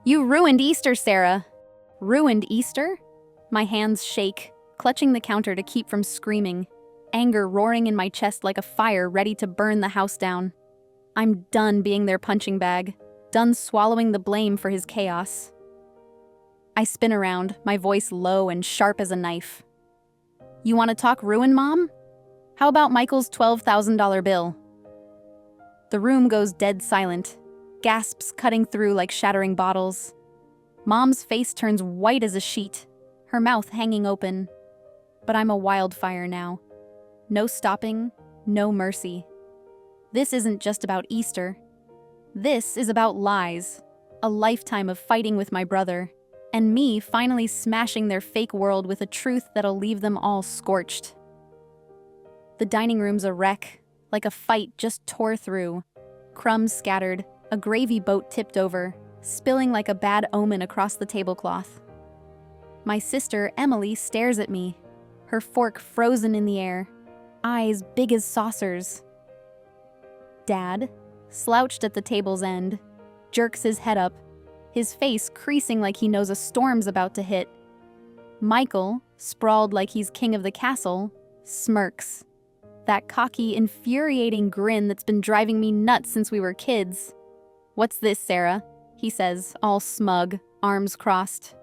You ruined Easter, Sarah. Ruined Easter? My hands shake, clutching the counter to keep from screaming, anger roaring in my chest like a fire ready to burn the house down. I'm done being their punching bag, done swallowing the blame for his chaos. I spin around, my voice low and sharp as a knife. You want to talk ruin, Mom? How about Michael's $12,000 bill? The room goes dead silent, gasps cutting through like shattering bottles. Mom's face turns white as a sheet, her mouth hanging open. But I'm a wildfire now. No stopping, no mercy. This isn't just about Easter. This is about lies, a lifetime of fighting with my brother, and me finally smashing their fake world with a truth that'll leave them all scorched. The dining room's a wreck, like a fight just tore through. Crumbs scattered, a gravy boat tipped over, spilling like a bad omen across the tablecloth. My sister, Emily, stares at me, her fork frozen in the air, eyes big as saucers. Dad, slouched at the table's end, jerks his head up, his face creasing like he knows a storm's about to hit. Michael, sprawled like he's king of the castle, smirks. That cocky, infuriating grin that's been driving me nuts since we were kids. "What's this, Sarah?" he says, all smug, arms crossed.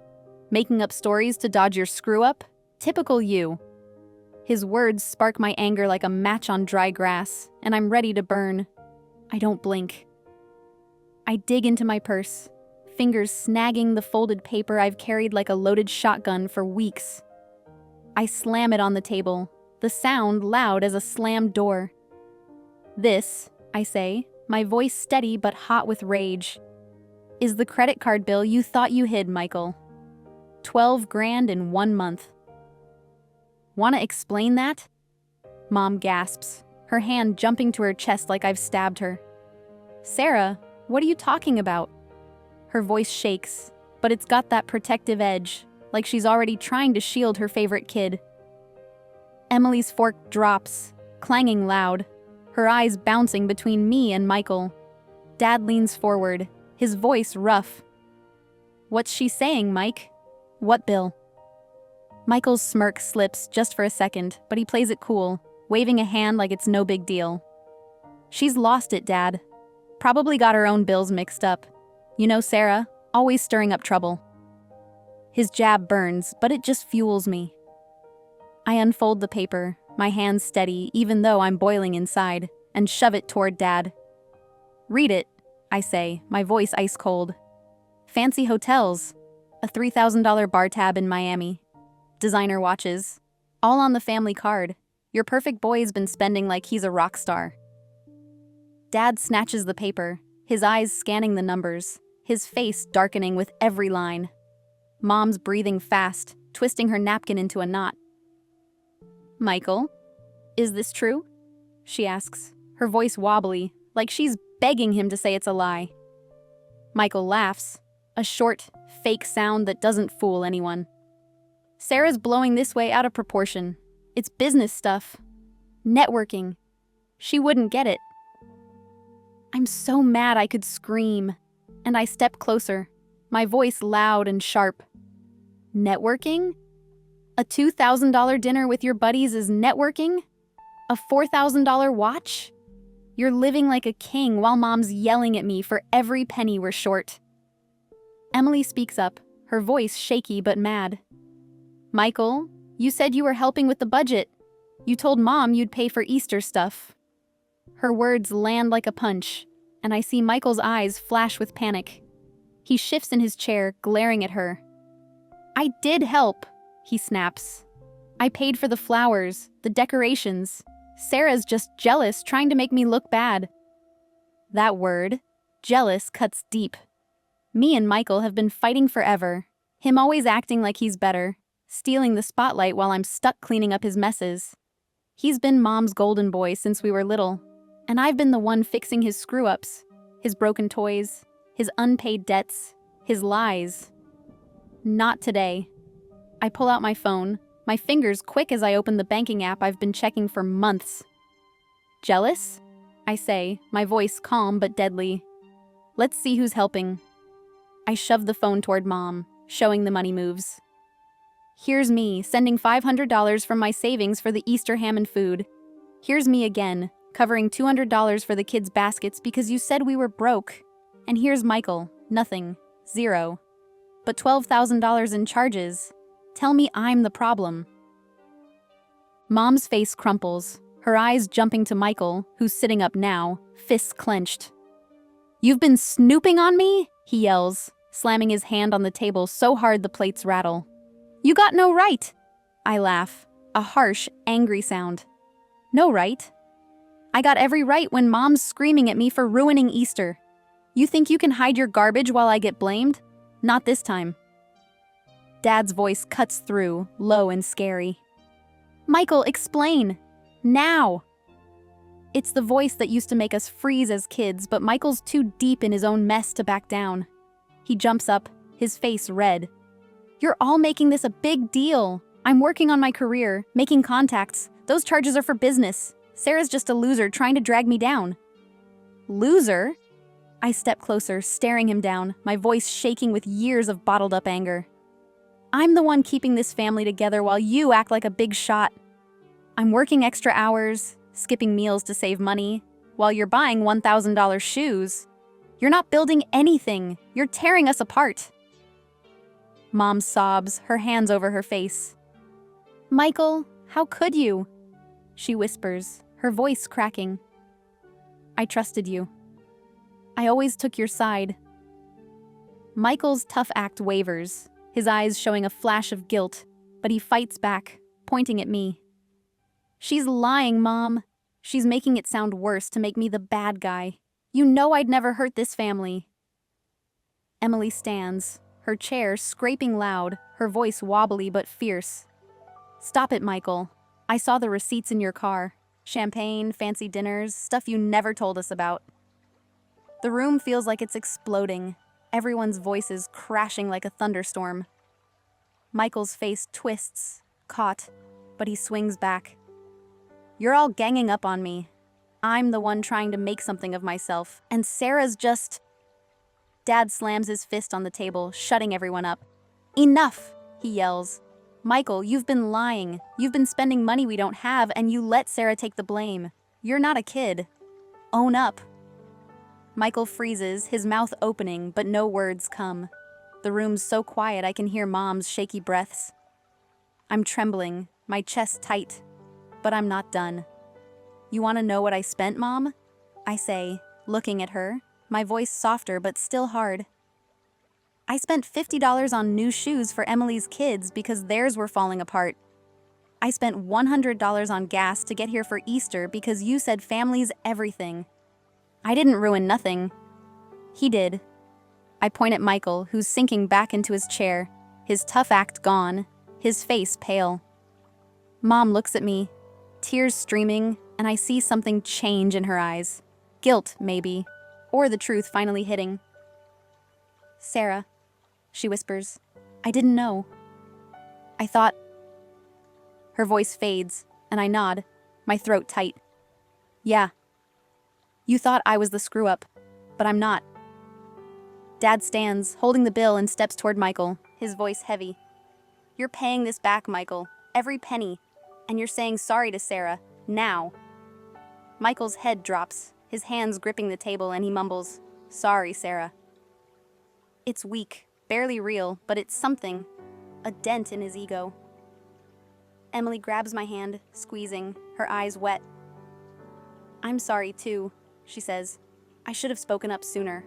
"Making up stories to dodge your screw-up? Typical you." His words spark my anger like a match on dry grass, and I'm ready to burn. I don't blink. I dig into my purse, fingers snagging the folded paper I've carried like a loaded shotgun for weeks. I slam it on the table, the sound loud as a slammed door. "This," I say, my voice steady but hot with rage, "is the credit card bill you thought you hid, Michael. 12 grand in 1 month. Want to explain that?" Mom gasps, her hand jumping to her chest like I've stabbed her. "Sarah, what are you talking about?" Her voice shakes, but it's got that protective edge, like she's already trying to shield her favorite kid. Emily's fork drops, clanging loud, her eyes bouncing between me and Michael. Dad leans forward, his voice rough. "What's she saying, Mike? What bill?" Michael's smirk slips just for a second, but he plays it cool, waving a hand like it's no big deal. "She's lost it, Dad. Probably got her own bills mixed up. You know Sarah, always stirring up trouble." His jab burns, but it just fuels me. I unfold the paper, my hands steady even though I'm boiling inside, and shove it toward Dad. "Read it," I say, my voice ice cold. "Fancy hotels, a $3,000 bar tab in Miami, designer watches, all on the family card. Your perfect boy's been spending like he's a rock star." Dad snatches the paper, his eyes scanning the numbers, his face darkening with every line. Mom's breathing fast, twisting her napkin into a knot. "Michael, is this true?" she asks, her voice wobbly, like she's begging him to say it's a lie. Michael laughs, a short, fake sound that doesn't fool anyone. "Sarah's blowing this way out of proportion. It's business stuff. Networking. She wouldn't get it." I'm so mad I could scream, and I step closer, my voice loud and sharp. "Networking? A $2,000 dinner with your buddies is networking? A $4,000 watch? You're living like a king while Mom's yelling at me for every penny we're short." Emily speaks up, her voice shaky but mad. "Michael, you said you were helping with the budget. You told Mom you'd pay for Easter stuff." Her words land like a punch, and I see Michael's eyes flash with panic. He shifts in his chair, glaring at her. "I did help," he snaps. "I paid for the flowers, the decorations. Sarah's just jealous, trying to make me look bad." That word, jealous, cuts deep. Me and Michael have been fighting forever, him always acting like he's better, stealing the spotlight while I'm stuck cleaning up his messes. He's been Mom's golden boy since we were little, and I've been the one fixing his screw-ups, his broken toys, his unpaid debts, his lies. Not today. I pull out my phone, my fingers quick as I open the banking app I've been checking for months. "Jealous?" I say, my voice calm but deadly. "Let's see who's helping." I shoved the phone toward Mom, showing the money moves. Here's me, sending $500 from my savings for the Easter ham and food. Here's me again, covering $200 for the kids' baskets because you said we were broke. And here's Michael, nothing, zero. But $12,000 in charges. Tell me I'm the problem. Mom's face crumples, her eyes jumping to Michael, who's sitting up now, fists clenched. You've been snooping on me? He yells, slamming his hand on the table so hard the plates rattle. You got no right. I laugh, a harsh, angry sound. No right? I got every right when Mom's screaming at me for ruining Easter. You think you can hide your garbage while I get blamed? Not this time. Dad's voice cuts through, low and scary. Michael, explain. Now. It's the voice that used to make us freeze as kids, but Michael's too deep in his own mess to back down. He jumps up, his face red. You're all making this a big deal. I'm working on my career, making contacts. Those charges are for business. Sarah's just a loser trying to drag me down. Loser? I step closer, staring him down, my voice shaking with years of bottled up anger. I'm the one keeping this family together while you act like a big shot. I'm working extra hours, skipping meals to save money, while you're buying $1,000 shoes. You're not building anything. You're tearing us apart. Mom sobs, her hands over her face. Michael, how could you? She whispers, her voice cracking. I trusted you. I always took your side. Michael's tough act wavers, his eyes showing a flash of guilt, but he fights back, pointing at me. She's lying, Mom. She's making it sound worse to make me the bad guy. You know I'd never hurt this family. Emily stands, her chair scraping loud, her voice wobbly but fierce. Stop it, Michael. I saw the receipts in your car. Champagne, fancy dinners, stuff you never told us about. The room feels like it's exploding, everyone's voices crashing like a thunderstorm. Michael's face twists, caught, but he swings back. You're all ganging up on me. I'm the one trying to make something of myself, and Sarah's just... Dad slams his fist on the table, shutting everyone up. Enough, he yells. Michael, you've been lying. You've been spending money we don't have, and you let Sarah take the blame. You're not a kid. Own up. Michael freezes, his mouth opening, but no words come. The room's so quiet I can hear Mom's shaky breaths. I'm trembling, my chest tight, but I'm not done. You want to know what I spent, Mom? I say, looking at her, my voice softer but still hard. I spent $50 on new shoes for Emily's kids because theirs were falling apart. I spent $100 on gas to get here for Easter because you said family's everything. I didn't ruin nothing. He did. I point at Michael, who's sinking back into his chair, his tough act gone, his face pale. Mom looks at me, tears streaming, and I see something change in her eyes. Guilt, maybe, or the truth finally hitting. Sarah, she whispers, I didn't know. I thought... Her voice fades, and I nod, my throat tight. Yeah. You thought I was the screw-up, but I'm not. Dad stands, holding the bill, and steps toward Michael, his voice heavy. You're paying this back, Michael, every penny, and you're saying sorry to Sarah, now. Michael's head drops, his hands gripping the table, and he mumbles, Sorry, Sarah. It's weak, barely real, but it's something, a dent in his ego. Emily grabs my hand, squeezing, her eyes wet. I'm sorry, too, she says. I should have spoken up sooner.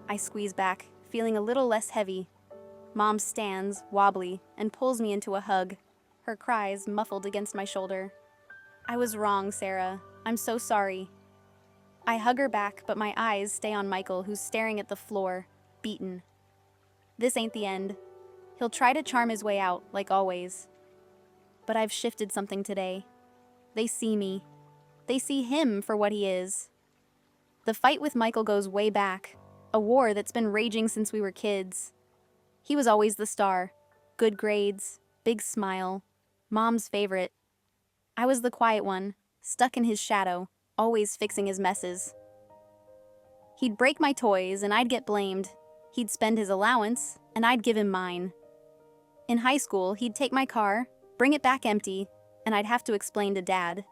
I squeeze back, feeling a little less heavy. Mom stands, wobbly, and pulls me into a hug, her cries muffled against my shoulder. I was wrong, Sarah. I'm so sorry. I hug her back, but my eyes stay on Michael, who's staring at the floor, beaten. This ain't the end. He'll try to charm his way out, like always. But I've shifted something today. They see me. They see him for what he is. The fight with Michael goes way back, a war that's been raging since we were kids. He was always the star. Good grades, big smile, Mom's favorite. I was the quiet one, stuck in his shadow, always fixing his messes. He'd break my toys and I'd get blamed. He'd spend his allowance, and I'd give him mine. In high school, he'd take my car, bring it back empty, and I'd have to explain to Dad.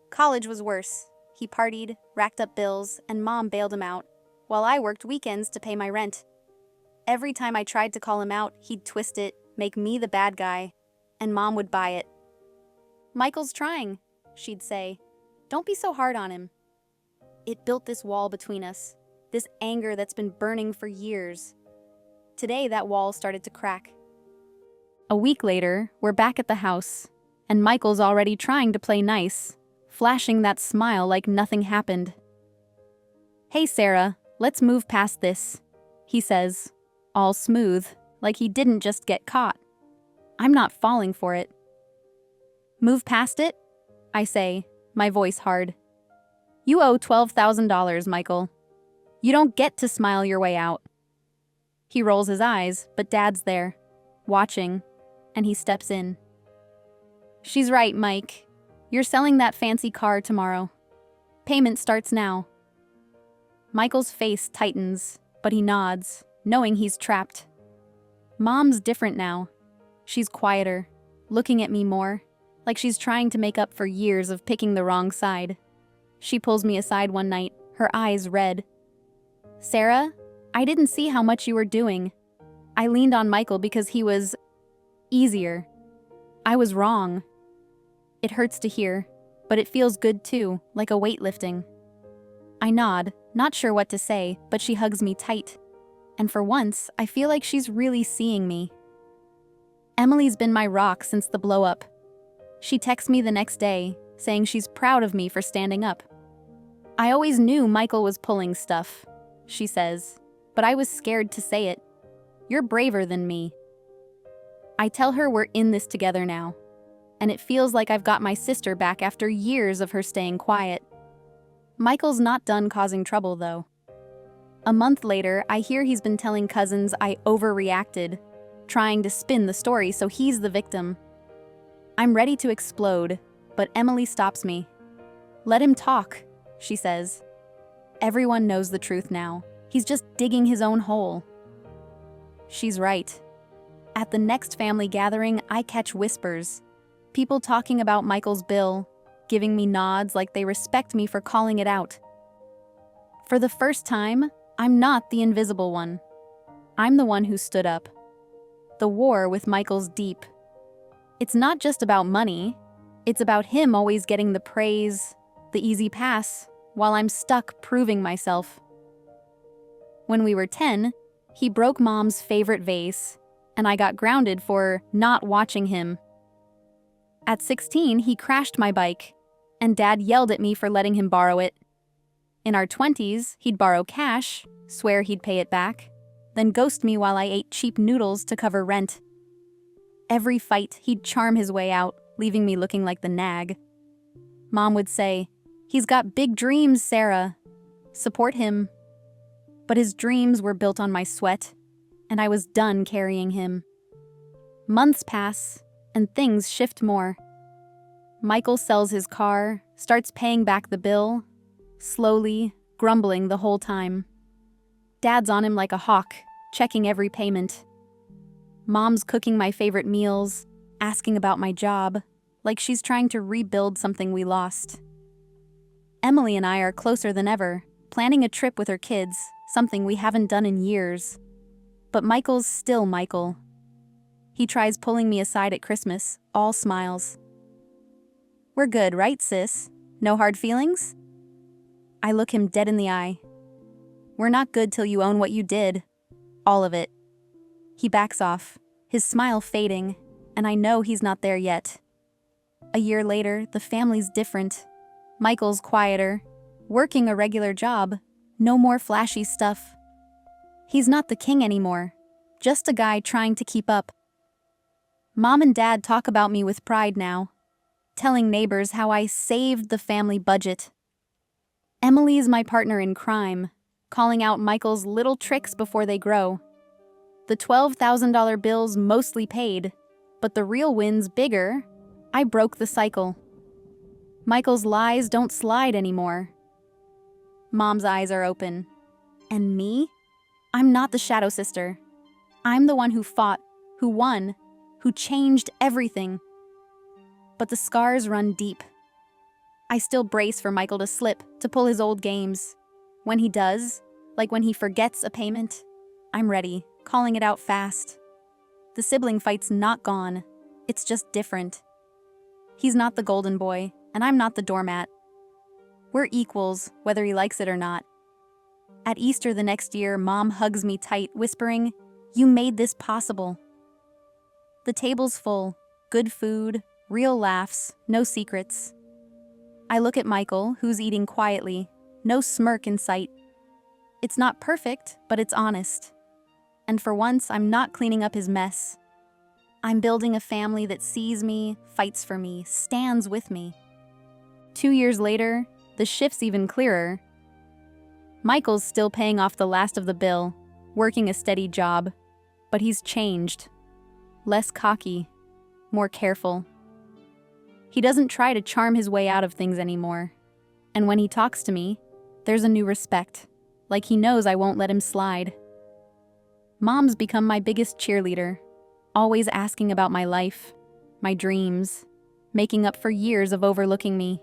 College was worse. He partied, racked up bills, and Mom bailed him out, while I worked weekends to pay my rent. Every time I tried to call him out, he'd twist it, make me the bad guy, and Mom would buy it. "Michael's trying," she'd say. "Don't be so hard on him." It built this wall between us, this anger that's been burning for years. Today, that wall started to crack. A week later, we're back at the house, and Michael's already trying to play nice, flashing that smile like nothing happened. "Hey, Sarah, let's move past this," he says, all smooth, like he didn't just get caught. I'm not falling for it. "Move past it?" I say, my voice hard. "You owe $12,000, Michael. You don't get to smile your way out." He rolls his eyes, but Dad's there, watching, and he steps in. "She's right, Mike. You're selling that fancy car tomorrow. Payment starts now." Michael's face tightens, but he nods, knowing he's trapped. Mom's different now. She's quieter, looking at me more, like she's trying to make up for years of picking the wrong side. She pulls me aside one night, her eyes red. "Sarah, I didn't see how much you were doing. I leaned on Michael because he was easier. I was wrong." It hurts to hear, but it feels good too, like a weightlifting. I nod, not sure what to say, but she hugs me tight. And for once, I feel like she's really seeing me. Emily's been my rock since the blow-up. She texts me the next day, saying she's proud of me for standing up. "I always knew Michael was pulling stuff," she says, "but I was scared to say it. You're braver than me." I tell her we're in this together now, and it feels like I've got my sister back after years of her staying quiet. Michael's not done causing trouble, though. A month later, I hear he's been telling cousins I overreacted, trying to spin the story so he's the victim. I'm ready to explode, but Emily stops me. "Let him talk," she says. "Everyone knows the truth now. He's just digging his own hole." She's right. At the next family gathering, I catch whispers. People talking about Michael's bill, giving me nods like they respect me for calling it out. For the first time, I'm not the invisible one. I'm the one who stood up. The war with Michael's deep. It's not just about money. It's about him always getting the praise, the easy pass, while I'm stuck proving myself. When we were 10, he broke Mom's favorite vase, and I got grounded for not watching him. At 16, he crashed my bike, and Dad yelled at me for letting him borrow it. In our 20s, he'd borrow cash, swear he'd pay it back, then ghost me while I ate cheap noodles to cover rent. Every fight, he'd charm his way out, leaving me looking like the nag. Mom would say, "He's got big dreams, Sarah. Support him." But his dreams were built on my sweat, and I was done carrying him. Months pass, and things shift more. Michael sells his car, starts paying back the bill, slowly, grumbling the whole time. Dad's on him like a hawk, checking every payment. Mom's cooking my favorite meals, asking about my job, like she's trying to rebuild something we lost. Emily and I are closer than ever, planning a trip with her kids, something we haven't done in years. But Michael's still Michael. He tries pulling me aside at Christmas, all smiles. "We're good, right, sis? No hard feelings?" I look him dead in the eye. "We're not good till you own what you did. All of it." He backs off, his smile fading, and I know he's not there yet. A year later, the family's different. Michael's quieter, working a regular job, no more flashy stuff. He's not the king anymore, just a guy trying to keep up. Mom and Dad talk about me with pride now, telling neighbors how I saved the family budget. Emily's my partner in crime, calling out Michael's little tricks before they grow. The $12,000 bills mostly paid, but the real win's bigger. I broke the cycle. Michael's lies don't slide anymore. Mom's eyes are open. And me? I'm not the shadow sister. I'm the one who fought, who won, who changed everything. But the scars run deep. I still brace for Michael to slip, to pull his old games. When he does, like when he forgets a payment, I'm ready, calling it out fast. The sibling fight's not gone. It's just different. He's not the golden boy, and I'm not the doormat. We're equals, whether he likes it or not. At Easter the next year, Mom hugs me tight, whispering, "You made this possible." The table's full, good food, real laughs, no secrets. I look at Michael, who's eating quietly, no smirk in sight. It's not perfect, but it's honest. And for once, I'm not cleaning up his mess. I'm building a family that sees me, fights for me, stands with me. 2 years later, the shift's even clearer. Michael's still paying off the last of the bill, working a steady job, but he's changed. Less cocky, more careful. He doesn't try to charm his way out of things anymore. And when he talks to me, there's a new respect, like he knows I won't let him slide. Mom's become my biggest cheerleader, always asking about my life, my dreams, making up for years of overlooking me.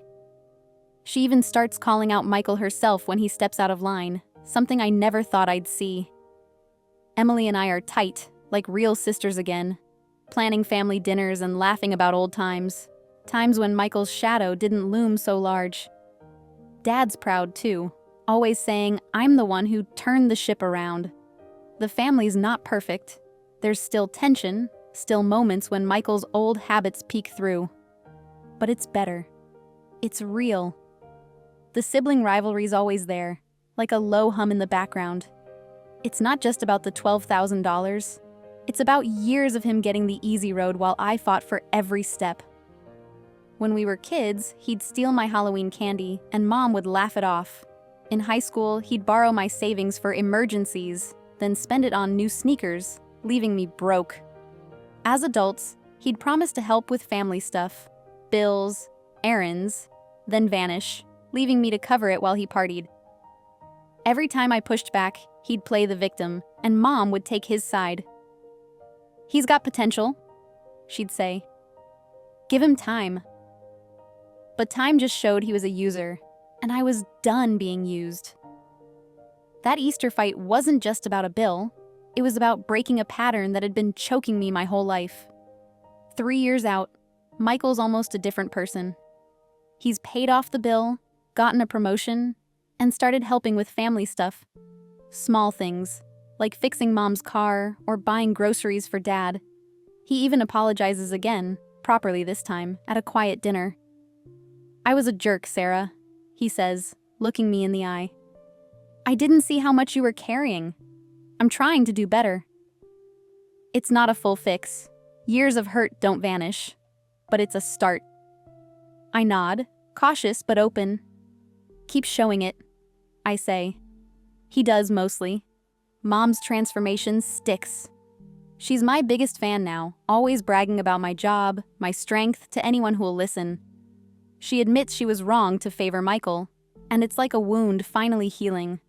She even starts calling out Michael herself when he steps out of line, something I never thought I'd see. Emily and I are tight, like real sisters again, planning family dinners and laughing about old times, times when Michael's shadow didn't loom so large. Dad's proud too, always saying I'm the one who turned the ship around. The family's not perfect. There's still tension, still moments when Michael's old habits peek through. But it's better. It's real. The sibling rivalry's always there, like a low hum in the background. It's not just about the $12,000. It's about years of him getting the easy road while I fought for every step. When we were kids, he'd steal my Halloween candy, and Mom would laugh it off. In high school, he'd borrow my savings for emergencies, then spend it on new sneakers, leaving me broke. As adults, he'd promise to help with family stuff, bills, errands, then vanish, leaving me to cover it while he partied. Every time I pushed back, he'd play the victim, and Mom would take his side. "He's got potential," she'd say. "Give him time." But time just showed he was a user, and I was done being used. That Easter fight wasn't just about a bill. It was about breaking a pattern that had been choking me my whole life. 3 years out, Michael's almost a different person. He's paid off the bill, gotten a promotion, and started helping with family stuff. Small things, like fixing Mom's car or buying groceries for Dad. He even apologizes again, properly this time, at a quiet dinner. "I was a jerk, Sarah," he says, looking me in the eye. "I didn't see how much you were carrying. I'm trying to do better." It's not a full fix. Years of hurt don't vanish, but it's a start. I nod, cautious but open. "Keep showing it," I say. He does mostly. Mom's transformation sticks. She's my biggest fan now, always bragging about my job, my strength to anyone who'll listen. She admits she was wrong to favor Michael, and it's like a wound finally healing.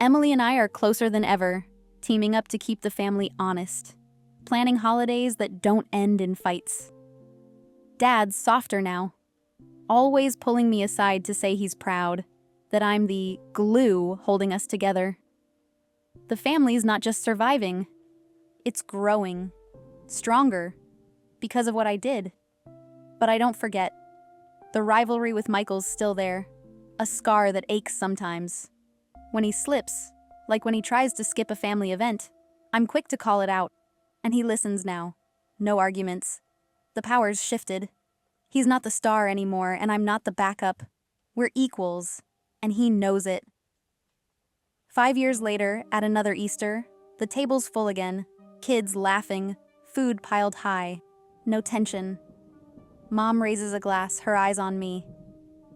Emily and I are closer than ever, teaming up to keep the family honest, planning holidays that don't end in fights. Dad's softer now, always pulling me aside to say he's proud, that I'm the glue holding us together. The family's not just surviving, it's growing, stronger, because of what I did. But I don't forget. The rivalry with Michael's still there, a scar that aches sometimes. When he slips, like when he tries to skip a family event, I'm quick to call it out, and he listens now. No arguments. The power's shifted. He's not the star anymore, and I'm not the backup. We're equals, and he knows it. 5 years later, at another Easter, the table's full again, kids laughing, food piled high, no tension. Mom raises a glass, her eyes on me.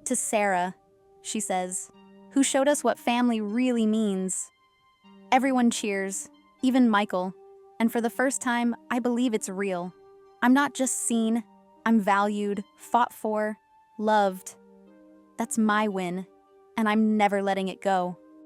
"To Sarah," she says, "who showed us what family really means." Everyone cheers, even Michael, and for the first time, I believe it's real. I'm not just seen, I'm valued, fought for, loved. That's my win, and I'm never letting it go.